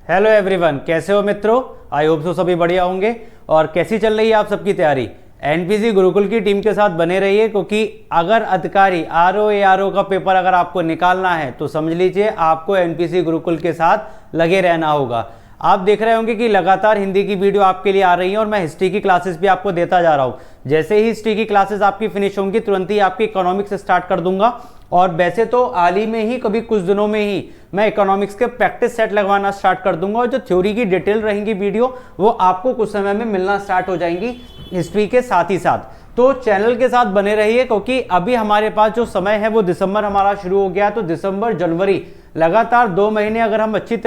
Hello everyone, कैसे हो मित्रों। आई होप सो सभी बढ़िया होंगे। और कैसी चल रही है आप सबकी तैयारी। एनपीसी गुरुकुल की टीम के साथ बने रहिए, क्योंकि अगर अधिकारी आरओ एआरओ का पेपर अगर आपको निकालना है तो समझ लीजिए आपको एनपीसी गुरुकुल के साथ लगे रहना होगा। आप देख रहे होंगे कि लगातार हिंदी की वीडियो आपके लिए आ रही है और मैं हिस्ट्री की क्लासेस भी आपको देता जा रहा हूँ। जैसे ही हिस्ट्री की क्लासेस आपकी फिनिश होंगी तुरंत ही आपकी इकोनॉमिक्स स्टार्ट कर दूंगा। और वैसे तो हाल ही में ही कभी कुछ दिनों में ही मैं इकोनॉमिक्स के प्रैक्टिस सेट लगवाना स्टार्ट कर दूंगा, और जो थ्योरी की डिटेल रहेंगी वीडियो वो आपको कुछ समय में मिलना स्टार्ट हो जाएंगी हिस्ट्री के साथ ही साथ। तो चैनल के साथ बने रहिए, क्योंकि अभी हमारे पास जो समय है वो दिसंबर हमारा शुरू हो गया। तो दिसंबर जनवरी लगातार 2 महीने अगर हम अच्छी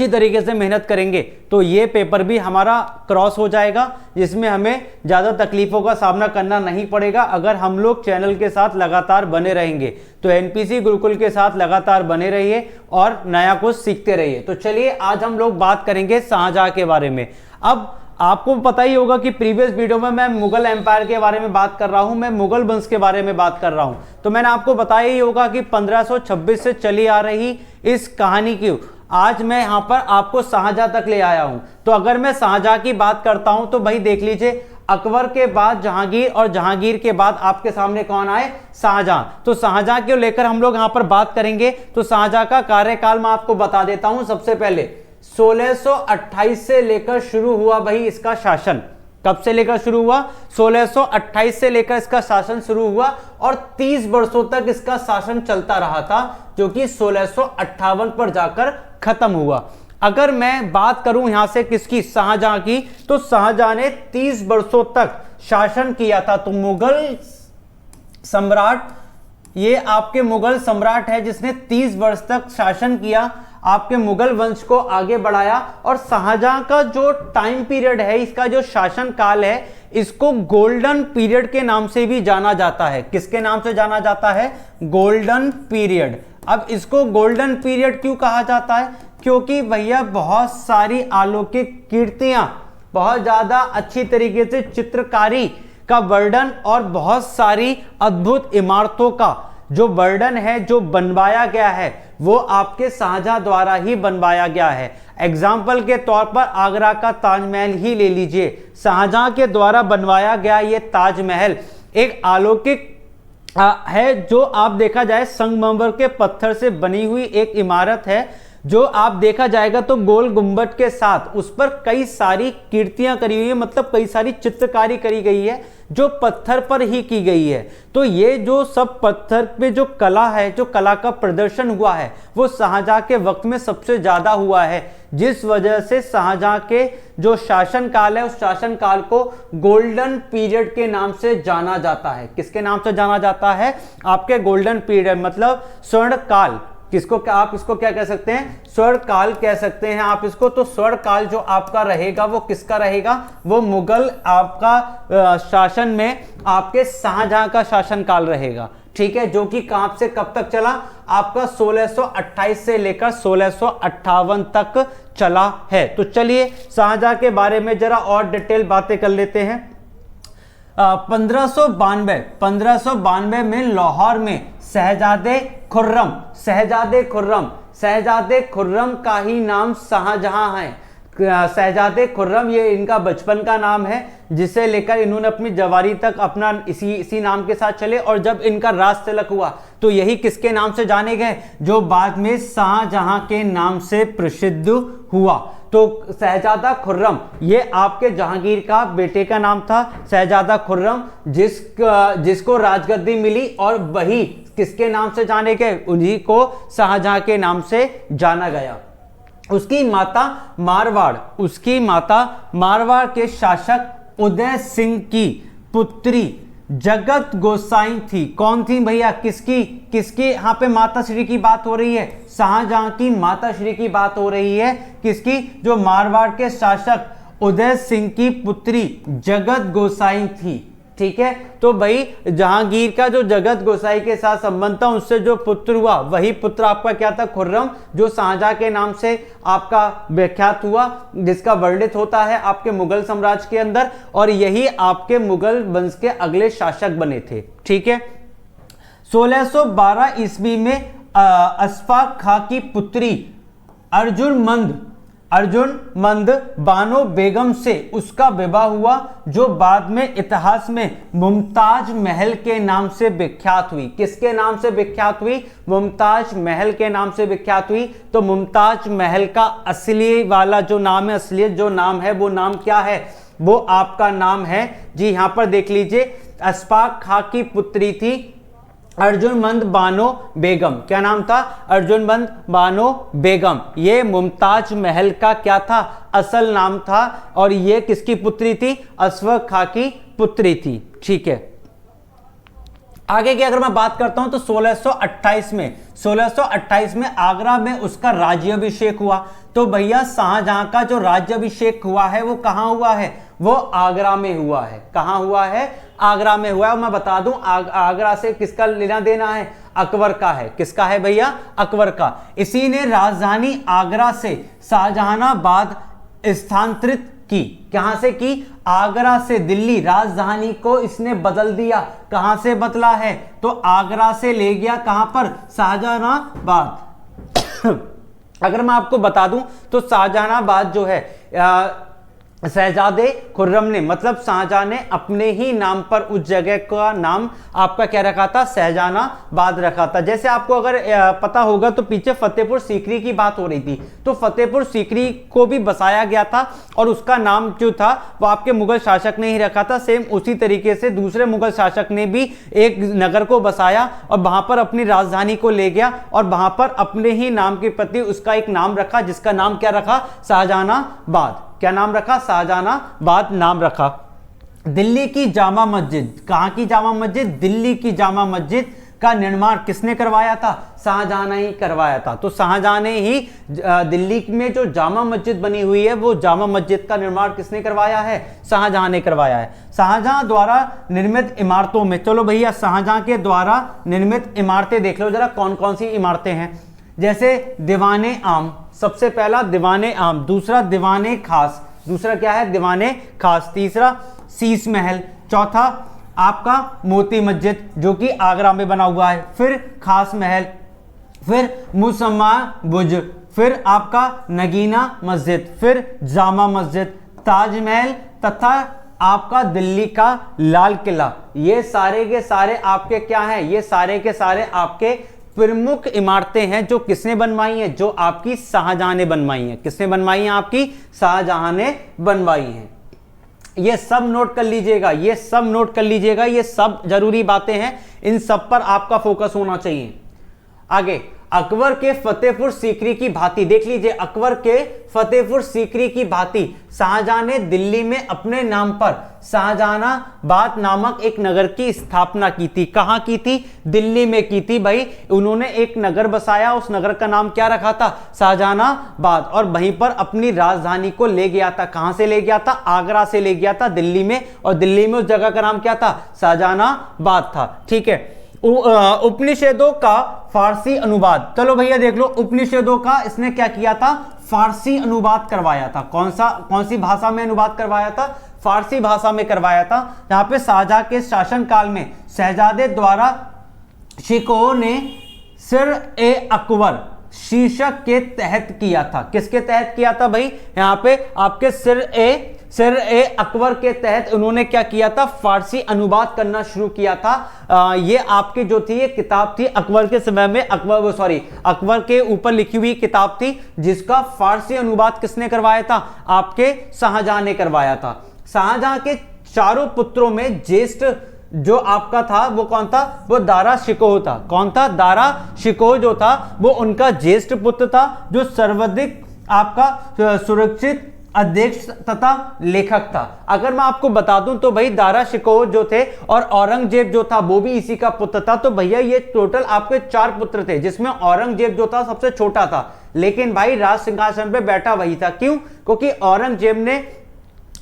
तरीके से मेहनत करेंगे तो ये पेपर भी हमारा क्रॉस हो जाएगा, जिसमें हमें ज़्यादा तकलीफों का सामना करना नहीं पड़ेगा अगर हम लोग चैनल के साथ लगातार बने रहेंगे। तो एनपीसी गुरुकुल के साथ लगातार बने रहिए और नया कुछ सीखते रहिए। तो चलिए आज हम लोग बात करेंगे शाहजहां के बारे में। अब आपको पता ही होगा कि प्रीवियस वीडियो में मैं मुगल एम्पायर के बारे में बात कर रहा हूं, मैं मुगल वंश के बारे में बात कर रहा हूं। तो मैंने आपको बताया ही होगा कि 1526 से चली आ रही इस कहानी की आज मैं यहां पर आपको शाहजहां तक ले आया हूं। तो अगर मैं शाहजहां की बात करता हूं तो भाई देख लीजिए, अकबर के बाद जहांगीर और जहांगीर के बाद आपके सामने कौन आए? शाहजहां। तो शाहजहां को लेकर हम लोग यहां पर बात करेंगे। तो शाहजहां का कार्यकाल मैं आपको बता देता हूं। सबसे पहले 1628 से लेकर शुरू हुआ भाई इसका शासन। कब से लेकर शुरू हुआ? 1628 से लेकर इसका शासन शुरू हुआ और 30 वर्षों तक इसका शासन चलता रहा था, जो कि 1658 पर जाकर खत्म हुआ। अगर मैं बात करूं यहां से किसकी? शाहजहां की। तो शाहजहां ने 30 वर्षों तक शासन किया था। तो मुगल सम्राट, ये आपके मुगल सम्राट है जिसने 30 वर्ष तक शासन किया, आपके मुगल वंश को आगे बढ़ाया। और शाहजहां का जो टाइम पीरियड है, इसका जो शासन काल है, इसको गोल्डन पीरियड के नाम से भी जाना जाता है। किसके नाम से जाना जाता है? Golden period. अब इसको गोल्डन पीरियड क्यों कहा जाता है? क्योंकि भैया बहुत सारी अलौकिक कीर्तियां, बहुत ज्यादा अच्छी तरीके से चित्रकारी का वर्णन और बहुत सारी अद्भुत इमारतों का जो वर्णन है, जो बनवाया गया है, वो आपके शाहजहां द्वारा ही बनवाया गया है। एग्जाम्पल के तौर पर आगरा का ताजमहल ही ले लीजिए। शाहजहां के द्वारा बनवाया गया ये ताजमहल एक अलौकिक है, जो आप देखा जाए संगमरमर के पत्थर से बनी हुई एक इमारत है, जो आप देखा जाएगा तो गोल गुंबद के साथ उस पर कई सारी कीर्तियां करी हुई है, मतलब कई सारी चित्रकारी करी गई है जो पत्थर पर ही की गई है। तो ये जो सब पत्थर पे जो कला है, जो कला का प्रदर्शन हुआ है, वो शाहजहां के वक्त में सबसे ज्यादा हुआ है, जिस वजह से शाहजहां के जो शासन काल है उस शासन काल को गोल्डन पीरियड के नाम से जाना जाता है। किसके नाम से जाना जाता है? आपके गोल्डन पीरियड, मतलब स्वर्ण काल। किसको आप इसको क्या कह सकते हैं? स्वर्ण काल कह सकते हैं आप इसको। तो स्वर्ण काल जो आपका रहेगा वो किसका रहेगा? वो मुगल आपका शासन में आपके शाहजहां का शासन काल रहेगा। ठीक है, जो कि कहां से कब तक चला? आपका 1628 से लेकर 1658 तक चला है। तो चलिए शाहजहां के बारे में जरा और डिटेल बातें कर लेते हैं। 1592 में लाहौर में शहजादे खुर्रम का ही नाम शाहजहां है। शहजादे खुर्रम ये इनका बचपन का नाम है, जिसे लेकर इन्होंने अपनी जवानी तक अपना इसी नाम के साथ चले। और जब इनका राज तिलक हुआ तो यही किसके नाम से जाने गए? जो बाद में शाहजहां के नाम से प्रसिद्ध हुआ। तो शहजादा खुर्रम ये आपके जहांगीर का बेटे का नाम था, शहजादा खुर्रम, जिसको राजगद्दी मिली और वही किसके नाम से जाने गए? उन्हीं को शाहजहां के नाम से जाना गया। उसकी माता मारवाड़ के शासक उदय सिंह की पुत्री जगत गोसाई थी। कौन थी भैया? किसकी यहाँ पे माता श्री की बात हो रही है? शाहजहां की माता श्री की बात हो रही है। किसकी? जो मारवाड़ के शासक उदय सिंह की पुत्री जगत गोसाई थी। ठीक है, तो भाई जहांगीर का जो जगत गोसाई के साथ संबंध था, उससे जो पुत्र हुआ वही पुत्र आपका क्या था? खुर्रम, जो शाहजहां के नाम से आपका विख्यात हुआ, जिसका वर्णित होता है आपके मुगल साम्राज्य के अंदर। और यही आपके मुगल वंश के अगले शासक बने थे। ठीक है, 1612 ईस्वी में अशफाक खां की पुत्री अर्जुन मंद बानो बेगम से उसका विवाह हुआ, जो बाद में इतिहास में मुमताज महल के नाम से विख्यात हुई। किसके नाम से विख्यात हुई? मुमताज महल के नाम से विख्यात हुई। तो मुमताज महल का असली वाला जो नाम है, असलियत जो नाम है, वो नाम क्या है? वो आपका नाम है जी, यहां पर देख लीजिए, अशफाक खां की पुत्री थी अर्जुनमंद बानो बेगम। क्या नाम था? अर्जुनमंद बानो बेगम। ये मुमताज महल का क्या था? असल नाम था। और ये किसकी पुत्री थी? अशफाक खां की पुत्री थी। ठीक है, आगे की अगर मैं बात करता हूं तो 1628 में आगरा में उसका राज्याभिषेक हुआ। तो भैया शाहजहां का जो राज्याभिषेक हुआ है वो कहां हुआ है? वो आगरा में हुआ है। कहां हुआ है? आगरा में हुआ है। और मैं बता दूं आगरा से किसका लेना देना है? अकबर का है। किसका है भैया? अकबर का। इसी ने राजधानी आगरा से शाहजहानाबाद स्थानांतरित की। कहां से की? आगरा से दिल्ली। राजधानी को इसने बदल दिया। कहां से बदला है? तो आगरा से ले गया कहां पर? शाहजहानाबाद। अगर मैं आपको बता दूं तो शाहजहानाबाद जो है शहजादे खुर्रम ने, मतलब शाहजहां ने अपने ही नाम पर उस जगह का नाम आपका क्या रखा था? शाहजहानाबाद रखा था। जैसे आपको अगर पता होगा तो पीछे फतेहपुर सीकरी की बात हो रही थी, तो फतेहपुर सीकरी को भी बसाया गया था और उसका नाम जो था वो आपके मुगल शासक ने ही रखा था। सेम उसी तरीके से दूसरे मुगल शासक ने भी एक नगर को बसाया और वहां पर अपनी राजधानी को ले गया और वहां पर अपने ही नाम के प्रति उसका एक नाम रखा, जिसका नाम क्या रखा? शाहजहानाबाद। क्या नाम रखा? शाहजहानाबाद नाम रखा। दिल्ली की जामा मस्जिद, कहां की जामा मस्जिद? दिल्ली की जामा मस्जिद का निर्माण किसने करवाया था? शाहजहां ने ही करवाया था। तो शाहजहां ने ही दिल्ली में जो जामा मस्जिद बनी हुई है वो जामा मस्जिद का निर्माण किसने करवाया है? शाहजहां ने करवाया है। शाहजहां द्वारा निर्मित इमारतों में, चलो भैया शाहजहां के द्वारा निर्मित इमारतें देख लो जरा, कौन कौन सी इमारतें हैं। जैसे दीवाने आम, सबसे पहला दीवाने आम, दूसरा दीवाने खास, दूसरा क्या है? दीवाने खास, तीसरा शीश महल, चौथा आपका मोती मस्जिद जो कि आगरा में बना हुआ है, फिर खास महल, फिर मुसम्मा बुर्ज, फिर आपका नगीना मस्जिद, फिर जामा मस्जिद, ताजमहल तथा आपका दिल्ली का लाल किला। ये सारे के सारे आपके क्या हैं? ये सारे के सारे आपके प्रमुख इमारतें हैं जो किसने बनवाई हैं? जो आपकी शाहजहां ने बनवाई हैं। किसने बनवाई हैं? आपकी शाहजहां ने बनवाई हैं। ये सब नोट कर लीजिएगा, ये सब नोट कर लीजिएगा, ये सब जरूरी बातें हैं, इन सब पर आपका फोकस होना चाहिए। आगे अकबर के फतेहपुर सीकरी की भांति देख लीजिए, अकबर के फतेहपुर सीकरी की भांति शाहजहां ने दिल्ली में अपने नाम पर शाहजहानाबाद नामक एक नगर की स्थापना की थी। कहां की थी? दिल्ली में की थी भाई। उन्होंने एक नगर बसाया, उस नगर का नाम क्या रखा था? शाहजहानाबाद। और वहीं पर अपनी राजधानी को ले गया था। कहां से ले गया था? आगरा से ले गया था दिल्ली में, और दिल्ली में उस जगह का नाम क्या था? शाहजहानाबाद था। ठीक है, उपनिषदों का फारसी अनुवाद, चलो भैया देख लो, उपनिषदों का इसने क्या किया था? फारसी अनुवाद करवाया था। कौन सी भाषा में अनुवाद करवाया था? फारसी भाषा में करवाया था। यहां पे शाहजहां के शासन काल में शहजादे द्वारा शिकोह ने सिर-ए-अकबर शीर्षक के तहत किया था। किसके तहत किया था भाई? यहां पे आपके सिर-ए-अकबर के तहत उन्होंने क्या किया था? फारसी अनुवाद करना शुरू किया था। ये आपकी जो थी ये किताब थी अकबर के समय में, अकबर के ऊपर लिखी हुई किताब थी, जिसका फारसी अनुवाद किसने करवाया था? आपके शाहजहां ने करवाया था। शाहजहां के चारों पुत्रों में ज्येष्ठ जो आपका था वो कौन था? वो दारा शिकोह था। कौन था? दारा शिकोह जो था वो उनका ज्येष्ठ पुत्र था, जो सर्वाधिक आपका सुरक्षित अध्यक्ष तथा लेखक था। अगर मैं आपको बता दूं तो भाई दारा शिकोह जो थे और औरंगजेब जो था वो भी इसी का पुत्र था। तो भैया ये टोटल आपके 4 पुत्र थे, जिसमें औरंगजेब जो था सबसे छोटा था, लेकिन भाई राज सिंहासन पे बैठा वही था। क्यों? क्योंकि औरंगजेब ने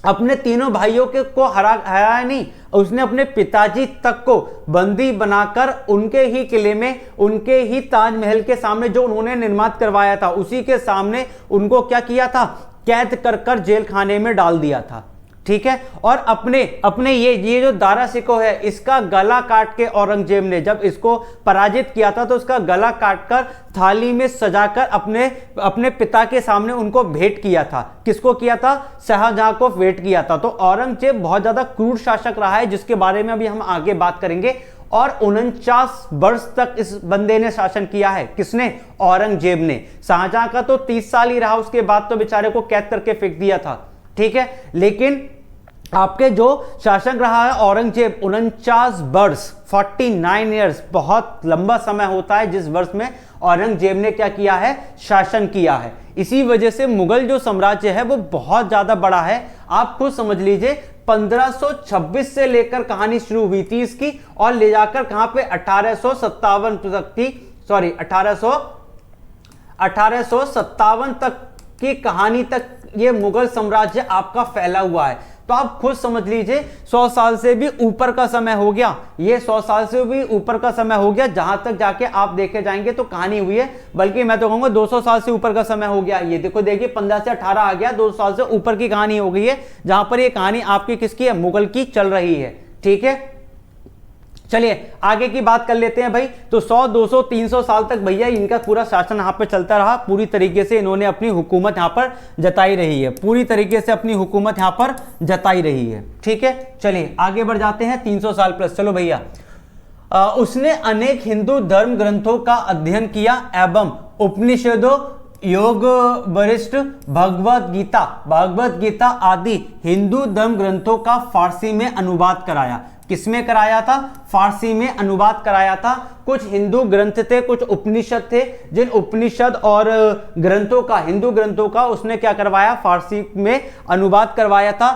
अपने तीनों भाइयों के को हराया नहीं, उसने अपने पिताजी तक को बंदी बनाकर उनके ही किले में, उनके ही ताजमहल के सामने जो उन्होंने निर्माण करवाया था उसी के सामने उनको क्या किया था? कैद कर जेल खाने में डाल दिया था। ठीक है। और अपने ये जो दारा शिकोह है, इसका गला काट के औरंगजेब ने जब इसको पराजित किया था तो उसका गला काटकर थाली में सजाकर अपने पिता के सामने उनको भेंट किया था। किसको किया था? शाहजहां को भेंट किया था। तो औरंगजेब बहुत ज्यादा क्रूर शासक रहा है, जिसके बारे में अभी हम आगे बात करेंगे। और 49 वर्ष तक इस बंदे ने शासन किया है। किसने? औरंगजेब ने। शाहजहां का तो 30 साल ही रहा, उसके बाद तो बेचारे को कैद करके फेंक दिया था, ठीक है। लेकिन आपके जो शासक रहा है औरंगजेब 49 वर्ष, 49 ईयर्स, बहुत लंबा समय होता है जिस वर्ष में औरंगजेब ने क्या किया है? शासन किया है। इसी वजह से मुगल जो साम्राज्य है वो बहुत ज्यादा बड़ा है। आप खुद समझ लीजिए 1526 से लेकर कहानी शुरू हुई थी इसकी, और ले जाकर कहां पे 1857 तक की, सॉरी 1857 तक की कहानी तक ये मुगल साम्राज्य आपका फैला हुआ है। तो आप खुद समझ लीजिए 100 साल से भी ऊपर का समय हो गया, ये 100 साल से भी ऊपर का समय हो गया जहां तक जाके आप देखे जाएंगे तो कहानी हुई है। बल्कि मैं तो कहूंगा 200 साल से ऊपर का समय हो गया। ये देखो, देखिए 15 से 18 आ गया, 200 साल से ऊपर की कहानी हो गई है, जहां पर ये कहानी आपकी किसकी है? मुगल की चल रही है, ठीक है। चलिए आगे की बात कर लेते हैं भाई। तो 100, 200, 300 साल तक भैया इनका पूरा शासन यहां पे चलता रहा। पूरी तरीके से इन्होंने अपनी हुकूमत यहां पर जताई रही है, पूरी तरीके से अपनी हुकूमत यहां पर जताई रही है, ठीक है। चलिए आगे बढ़ जाते हैं। 300 साल प्लस, चलो भैया। उसने अनेक हिंदू धर्म ग्रंथों का अध्ययन किया एवं उपनिषदों, योग, वरिष्ठ, भगवत गीता आदि हिंदू धर्म ग्रंथों का फारसी में अनुवाद कराया। किसमें कराया था? फारसी में अनुवाद कराया था। कुछ हिंदू ग्रंथ थे, कुछ उपनिषद थे, जिन उपनिषद और ग्रंथों का, हिंदू ग्रंथों का उसने क्या करवाया? फारसी में अनुवाद करवाया था।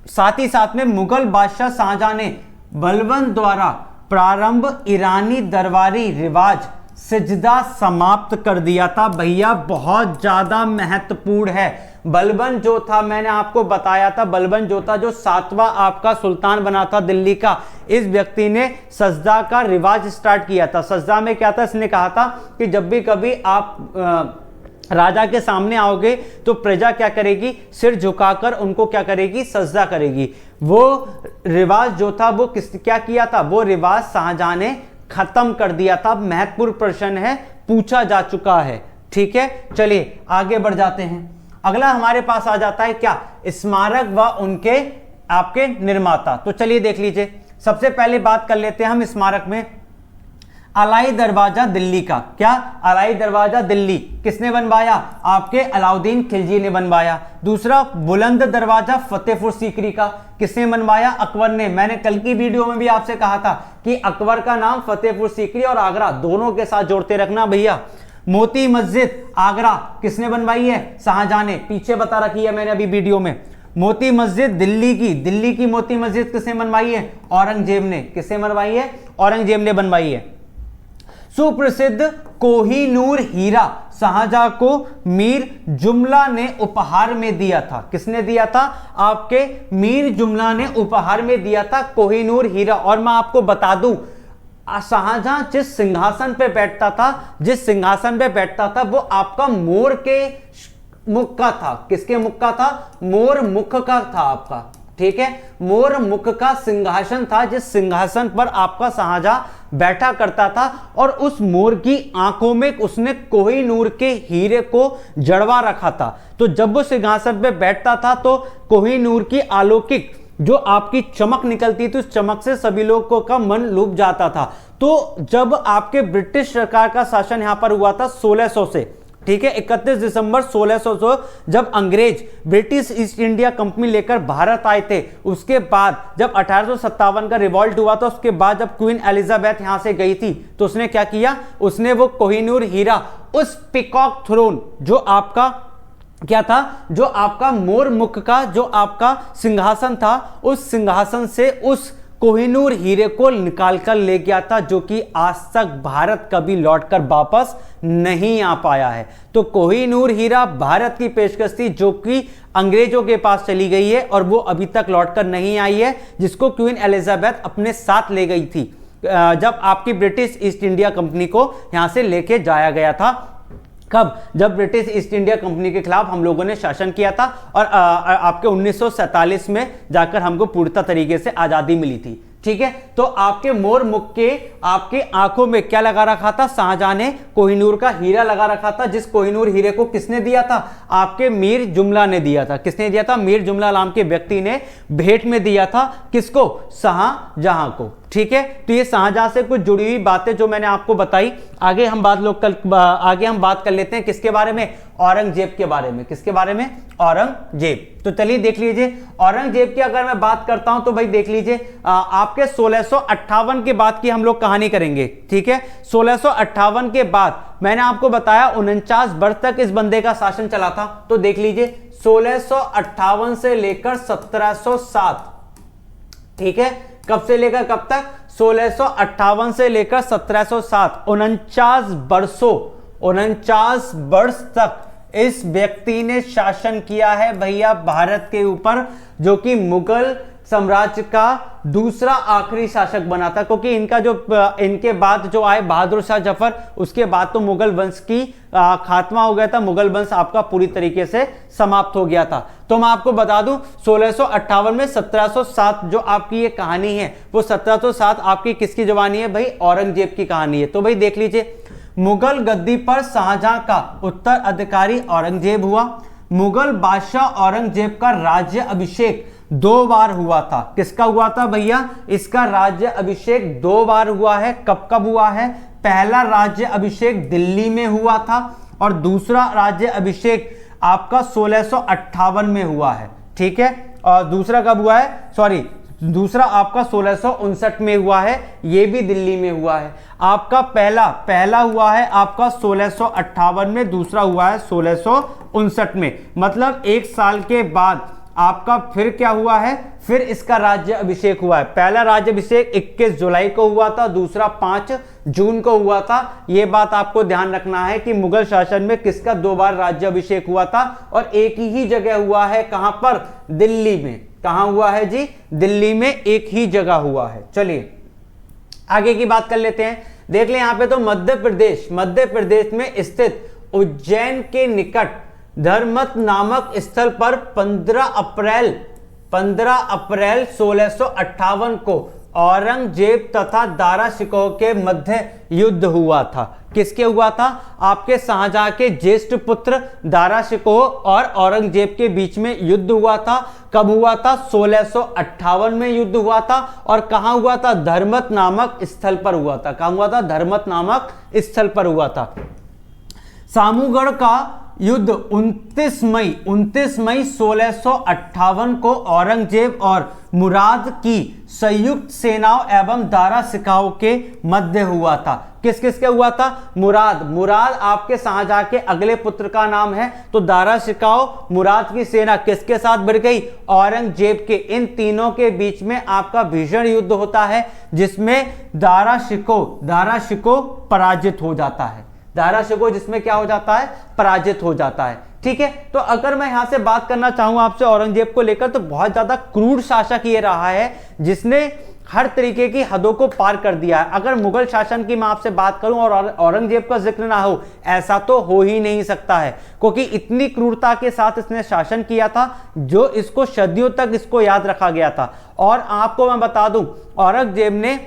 साथ ही साथ में मुगल बादशाह शाहजहां ने बलबन द्वारा प्रारंभ ईरानी दरबारी रिवाज सिजदा समाप्त कर दिया था। भैया बहुत ज्यादा महत्वपूर्ण है। बलबन जो था, मैंने आपको बताया था, बलबन जो था, जो 7वां आपका सुल्तान बना था दिल्ली का, इस व्यक्ति ने सजदा का रिवाज स्टार्ट किया था। सजदा में क्या था? इसने कहा था कि जब भी कभी आप राजा के सामने आओगे तो प्रजा क्या करेगी? सिर झुकाकर उनको क्या करेगी? सजदा करेगी। वो रिवाज जो था वो क्या किया था? वो रिवाज शाहजहां ने खत्म कर दिया था। महत्वपूर्ण प्रश्न है, पूछा जा चुका है, ठीक है। चलिए आगे बढ़ जाते हैं। अगला हमारे पास आ जाता है क्या? स्मारक व उनके आपके निर्माता। तो चलिए देख लीजिए, सबसे पहले बात कर लेते हैं हम स्मारक में अलाई दरवाजा दिल्ली का। क्या? अलाई दरवाजा दिल्ली किसने बनवाया? आपके अलाउद्दीन खिलजी ने बनवाया। दूसरा बुलंद दरवाजा फतेहपुर सीकरी का किसने बनवाया? अकबर ने। मैंने कल की वीडियो में भी आपसे कहा था कि अकबर का नाम फतेहपुर सीकरी और आगरा दोनों के साथ जोड़ते रखना भैया। मोती मस्जिद आगरा किसने बनवाई है? शाहजहां ने। पीछे बता रखी है मैंने अभी वीडियो में। मोती मस्जिद दिल्ली की मोती मस्जिद किसने बनवाई है? औरंगजेब ने। किसने बनवाई है? औरंगजेब ने बनवाई है। सुप्रसिद्ध कोहिनूर हीरा शाहजहां को मीर जुमला ने उपहार में दिया था। किसने दिया था? आपके मीर जुमला ने उपहार में दिया था कोहिनूर हीरा। और मैं आपको बता दूं, शाहजहां जिस सिंहासन पे बैठता था वो आपका मोर के मुख का था। किसके मुख का था? मोर मुख का था आपका, ठीक है। मोर मुख का सिंहासन था, जिस सिंहासन पर आपका शाहजहां बैठा करता था। और उस मोर की आंखों में उसने कोहिनूर के हीरे को जड़वा रखा था। तो जब वो सिंहासन पे बैठता था तो कोहिनूर की अलौकिक जो आपकी चमक निकलती थी, उस चमक से सभी लोगों का मन लुभ जाता था। तो जब आपके ब्रिटिश सरकार का शासन यहां पर हुआ था 1600 से, ठीक है, 31 दिसंबर 1600 जब अंग्रेज ब्रिटिश ईस्ट इंडिया कंपनी लेकर भारत आए थे, उसके बाद जब 1857 का रिवॉल्ट हुआ था, उसके बाद जब क्वीन एलिजाबेथ यहां से गई थी तो उसने क्या किया? उसने वो कोहिनूर हीरा, उस पिकॉक थ्रोन जो आपका क्या था, जो आपका मोर मुख का जो आपका सिंहासन था, उस सिंहासन से उस कोहिनूर हीरे को निकालकर ले गया था, जो कि आज तक भारत कभी लौटकर वापस नहीं आ पाया है। तो कोहिनूर हीरा भारत की पेशकश थी जो कि अंग्रेजों के पास चली गई है और वो अभी तक लौटकर नहीं आई है, जिसको क्वीन एलिजाबेथ अपने साथ ले गई थी जब आपकी ब्रिटिश ईस्ट इंडिया कंपनी को यहां से लेके जाया गया था कब? जब ब्रिटिश ईस्ट इंडिया कंपनी के खिलाफ हम लोगों ने शासन किया था और आपके 1947 में जाकर हमको पूर्णतः तरीके से आजादी मिली थी। ठीक है, तो आपके मोर मुख के आपके आंखों में क्या लगा रखा था? शाहजहां ने कोहिनूर का हीरा लगा रखा था, जिस कोहिनूर हीरे को किसने दिया था? आपके मीर जुमला ने दिया था। किसने दिया था? मीर जुमला नाम के व्यक्ति ने भेंट में दिया था। किसको? शाहजहां को। ठीक है, तो ये शाहजहां से कुछ जुड़ी हुई बातें जो मैंने आपको बताई। आगे हम बात कर लेते हैं किसके बारे में? औरंगजेब के बारे में। किसके बारे में? औरंगजेब। तो चलिए देख लीजिए, औरंगजेब की अगर मैं बात करता हूं तो भाई देख लीजिए, आपके 1658 के बाद की हम लोग कहानी करेंगे। ठीक है, 1658 के बाद मैंने आपको बताया 49 वर्ष तक इस बंदे का शासन चला था। तो देख लीजिए 1658 से लेकर 1707। ठीक है, कब से लेकर कब तक? 1658 से लेकर 1707, 49 वर्ष तक इस व्यक्ति ने शासन किया है भैया भारत के ऊपर, जो कि मुगल साम्राज्य का दूसरा आखिरी शासक बना था। क्योंकि इनके बाद जो आए बहादुर शाह जफर, उसके बाद तो मुगल वंश की खात्मा हो गया था, मुगल वंश आपका पूरी तरीके से समाप्त हो गया था। तो मैं आपको बता दूं 1658 में 1707 जो आपकी ये कहानी है, वो 1707 आपकी किसकी जवानी है भाई? औरंगजेब की कहानी है। तो भाई देख लीजिए, मुगल गद्दी पर शाहजहां का उत्तराधिकारी औरंगजेब हुआ। मुगल बादशाह औरंगजेब का राज्य अभिषेक 2 बार हुआ था। किसका हुआ था भैया? इसका राज्य अभिषेक 2 बार हुआ है। कब कब हुआ है? पहला राज्य अभिषेक दिल्ली में हुआ था और दूसरा राज्य अभिषेक आपका 1658 में हुआ है। ठीक है, और दूसरा कब हुआ है? दूसरा आपका 1659 में हुआ है, ये भी दिल्ली में हुआ है। आपका पहला हुआ है आपका 1658 में, दूसरा हुआ है 1659 में। मतलब 1 साल के बाद आपका फिर क्या हुआ है? फिर इसका राज्य अभिषेक हुआ है। पहला राज्य अभिषेक 21 जुलाई को हुआ था, दूसरा 5 जून को हुआ था। यह बात आपको ध्यान रखना है कि मुगल शासन में किसका 2 बार राज्य अभिषेक हुआ था और एक ही जगह हुआ है। कहां पर? दिल्ली में। कहां हुआ है जी? दिल्ली में एक ही जगह हुआ है। चलिए आगे की बात कर लेते हैं। देख लें यहां पे तो मध्य प्रदेश में स्थित उज्जैन के निकट धर्मत नामक स्थल पर 15 अप्रैल 1658 को औरंगजेब तथा दारा शिकोह के मध्य युद्ध हुआ था। किसके हुआ था? आपके शाहजहां के ज्येष्ठ पुत्र दारा शिकोह और औरंगजेब के बीच में युद्ध हुआ था। कब हुआ था? 1658 में युद्ध हुआ था। और कहां हुआ था? धर्मत नामक स्थल पर हुआ था। कहां हुआ था? धर्मत नामक स्थल पर हुआ था। सामूगढ़ का युद्ध 29 मई 1658 को औरंगजेब और मुराद की संयुक्त सेनाओं एवं दारा शिकोह के मध्य हुआ था। किस किस के हुआ था? मुराद आपके शाहजहां के अगले पुत्र का नाम है। तो दारा शिकोह मुराद की सेना किसके साथ भिड़ गई? औरंगजेब के। इन तीनों के बीच में आपका भीषण युद्ध होता है, जिसमें दारा शिकोह पराजित हो जाता है। दारा शिकोह जिसमें क्या हो जाता है? पराजित हो जाता है। ठीक है, तो अगर मैं यहां से बात करना चाहूं आपसे औरंगजेब को लेकर, तो बहुत ज्यादा क्रूर शासक ये रहा है, जिसने हर तरीके की हदों को पार कर दिया है। अगर मुगल शासन की मैं आपसे बात करूं और औरंगजेब का जिक्र ना हो, ऐसा तो हो ही नहीं सकता है, क्योंकि इतनी क्रूरता के साथ इसने शासन किया था जो इसको सदियों तक इसको याद रखा गया था। और आपको मैं बता दूं, औरंगजेब ने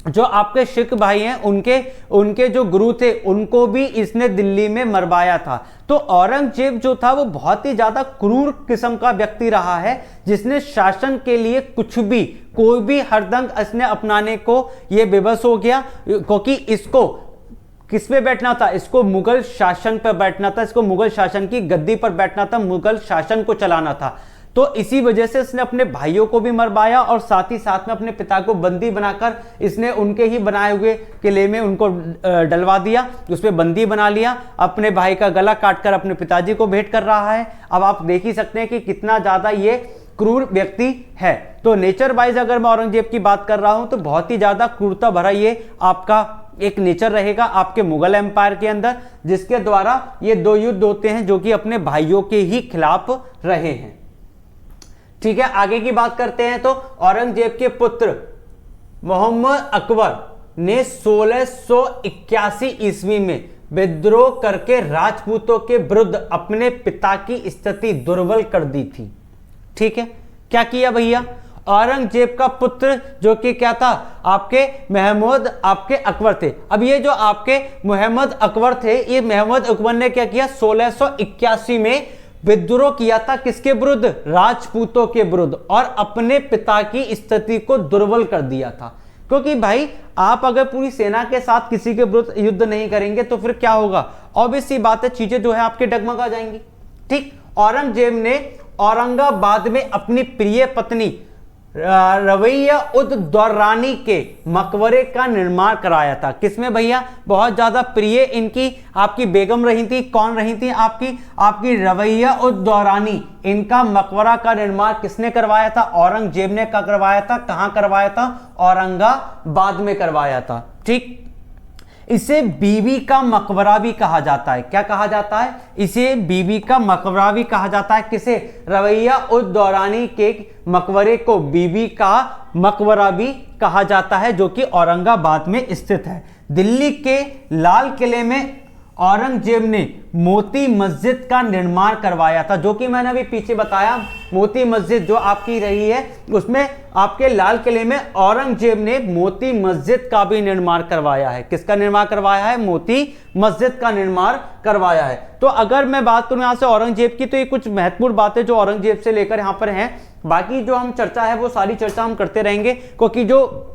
जो आपके सिख भाई हैं उनके जो गुरु थे उनको भी इसने दिल्ली में मरवाया था। तो औरंगजेब जो था वो बहुत ही ज्यादा क्रूर किस्म का व्यक्ति रहा है, जिसने शासन के लिए कोई भी हरदंग इसने अपनाने को ये विवश हो गया, क्योंकि इसको किस पे बैठना था? इसको मुगल शासन पर बैठना था, इसको मुगल शासन की गद्दी पर बैठना था, मुगल शासन को चलाना था। तो इसी वजह से इसने अपने भाइयों को भी मरवाया और साथ ही साथ में अपने पिता को बंदी बनाकर इसने उनके ही बनाए हुए किले में उनको डलवा दिया, उसमें बंदी बना लिया। अपने भाई का गला काटकर अपने पिताजी को भेंट कर रहा है। अब आप देख ही सकते हैं कि कितना ज्यादा ये क्रूर व्यक्ति है। तो नेचर वाइज अगर मैं औरंगजेब की बात कर रहा हूं तो बहुत ही ज्यादा क्रूरता भरा ये आपका एक नेचर रहेगा आपके मुगल एम्पायर के अंदर, जिसके द्वारा ये 2 युद्ध होते हैं जो कि अपने भाइयों के ही खिलाफ रहे हैं। ठीक है, आगे की बात करते हैं। तो औरंगजेब के पुत्र मोहम्मद अकबर ने 1681 ईस्वी में विद्रोह करके राजपूतों के विरुद्ध अपने पिता की स्थिति दुर्बल कर दी थी। ठीक है, क्या किया भैया? औरंगजेब का पुत्र जो कि क्या था, आपके महमूद आपके अकबर थे। अब ये जो आपके मोहम्मद अकबर थे, ये मोहम्मद अकबर ने क्या किया, 1681 में विद्रोह किया था किसके विरुद्ध? राजपूतों के विरुद्ध, और अपने पिता की स्थिति को दुर्बल कर दिया था। क्योंकि भाई आप अगर पूरी सेना के साथ किसी के विरुद्ध युद्ध नहीं करेंगे तो फिर क्या होगा? ऑब्वियस सी बात है, चीजें जो है आपके डगमगा जाएंगी। ठीक, औरंगजेब ने औरंगाबाद में अपनी प्रिय पत्नी रवैया उद दौरानी के मकबरे का निर्माण कराया था। किसमें भैया? बहुत ज्यादा प्रिय इनकी आपकी बेगम रही थी। कौन रही थी? आपकी रवैया उद दौरानी। इनका मकबरा का निर्माण किसने करवाया था? औरंगजेब ने करवाया था। कहां करवाया था? औरंगाबाद में करवाया था। ठीक, इसे बीबी का मकबरा भी कहा जाता है। क्या कहा जाता है? इसे बीबी का मकबरा भी कहा जाता है। किसे? रवैया उद दौरानी के मकबरे को बीबी का मकबरा भी कहा जाता है, जो कि औरंगाबाद में स्थित है। दिल्ली के लाल किले में औरंगजेब ने मोती मस्जिद का निर्माण करवाया था, जो कि मैंने अभी पीछे बताया। मोती मस्जिद जो आपकी रही है, उसमें आपके लाल किले में औरंगजेब ने मोती मस्जिद का भी निर्माण करवाया है। किसका निर्माण करवाया है? मोती मस्जिद का निर्माण करवाया है। तो अगर मैं बात करूं यहां से औरंगजेब की, तो ये कुछ महत्वपूर्ण बातें जो औरंगजेब से लेकर यहां पर हैं। बाकी जो हम चर्चा है वो सारी चर्चा हम करते रहेंगे, क्योंकि जो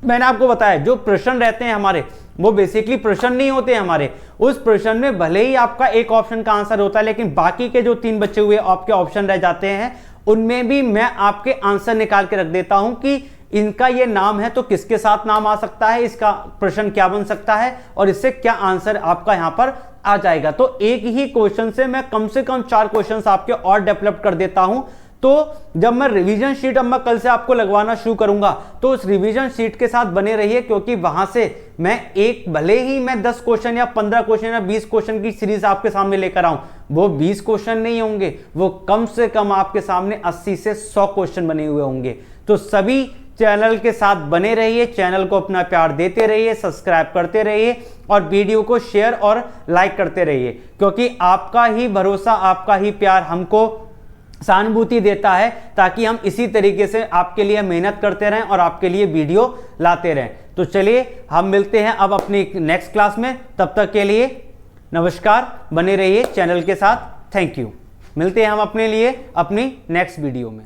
मैंने आपको बताया जो प्रश्न रहते हैं हमारे, वो बेसिकली प्रश्न नहीं होते हमारे। उस प्रश्न में भले ही आपका एक ऑप्शन का आंसर होता है, लेकिन बाकी के जो 3 बचे हुए आपके ऑप्शन रह जाते हैं, उनमें भी मैं आपके आंसर निकाल के रख देता हूं कि इनका ये नाम है तो किसके साथ नाम आ सकता है, इसका प्रश्न क्या बन सकता है, और इससे क्या आंसर आपका यहां पर आ जाएगा। तो एक ही क्वेश्चन से मैं कम 4 क्वेश्चन आपके और डेवलप कर देता हूं। तो जब मैं रिवीजन शीट अब मैं कल से आपको लगवाना शुरू करूंगा, तो उस रिवीजन शीट के साथ बने रहिए, क्योंकि वहां से मैं भले ही मैं 10 क्वेश्चन या 15 क्वेश्चन या 20 क्वेश्चन की सीरीज आपके सामने लेकर आऊं, वो 20 क्वेश्चन नहीं होंगे, वो कम से कम आपके सामने 80 से 100 क्वेश्चन बने हुए होंगे। तो सभी चैनल के साथ बने रहिए, चैनल को अपना प्यार देते रहिए, सब्सक्राइब करते रहिए और वीडियो को शेयर और लाइक करते रहिए, क्योंकि आपका ही भरोसा, आपका ही प्यार हमको सहानुभूति देता है, ताकि हम इसी तरीके से आपके लिए मेहनत करते रहें और आपके लिए वीडियो लाते रहें। तो चलिए हम मिलते हैं अब अपनी नेक्स्ट क्लास में। तब तक के लिए नमस्कार, बने रहिए चैनल के साथ। Thank you. मिलते हैं हम अपने लिए अपनी नेक्स्ट वीडियो में।